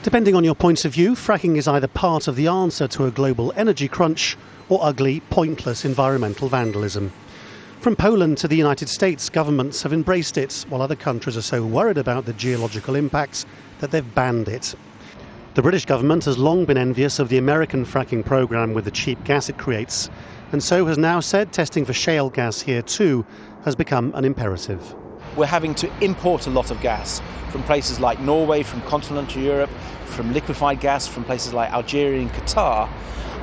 Depending on your points of view, fracking is either part of the answer to a global energy crunch or ugly, pointless environmental vandalism. From Poland to the United States, governments have embraced it, while other countries are so worried about the geological impacts that they've banned it. The British government has long been envious of the American fracking programme with the cheap gas it creates, and so has now said testing for shale gas here too has become an imperative. We're having to import a lot of gas from places like Norway, from continental Europe, from liquefied gas from places like Algeria and Qatar,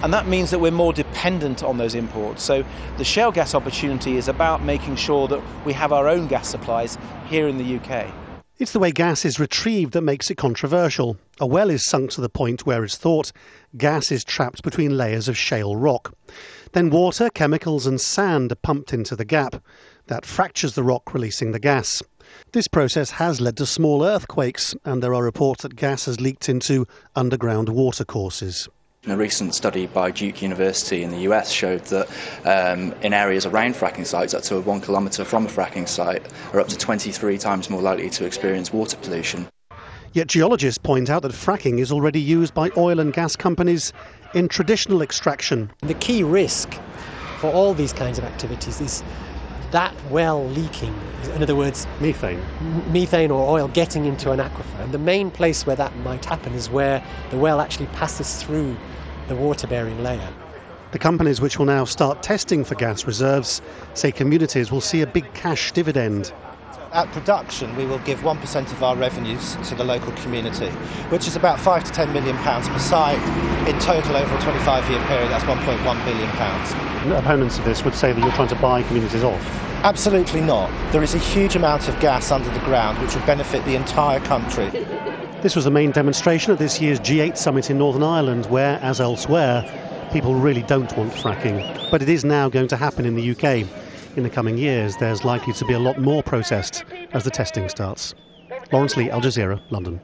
and that means that we're more dependent on those imports. So the shale gas opportunity is about making sure that we have our own gas supplies here in the UK. It's the way gas is retrieved that makes it controversial. A well is sunk to the point where it's thought gas is trapped between layers of shale rock. Then water, chemicals and sand are pumped into the gap. That fractures the rock, releasing the gas. This process has led to small earthquakes, and there are reports that gas has leaked into underground watercourses. A recent study by Duke University in the US showed that in areas around fracking sites, up to 1 kilometre from a fracking site, are up to 23 times more likely to experience water pollution. Yet geologists point out that fracking is already used by oil and gas companies in traditional extraction. The key risk for all these kinds of activities is that well leaking, in other words, methane or oil getting into an aquifer. And the main place where that might happen is where the well actually passes through the water-bearing layer. The companies which will now start testing for gas reserves say communities will see a big cash dividend. At production, we will give 1% of our revenues to the local community, which is about £5 to £10 million per site. In total, over a 25-year period, that's £1.1 billion. Opponents of this would say that you're trying to buy communities off. Absolutely not. There is a huge amount of gas under the ground which would benefit the entire country. This was the main demonstration at this year's G8 summit in Northern Ireland, where, as elsewhere, people really don't want fracking. But it is now going to happen in the UK. In the coming years, there's likely to be a lot more protest as the testing starts. Laurence Lee, Al Jazeera, London.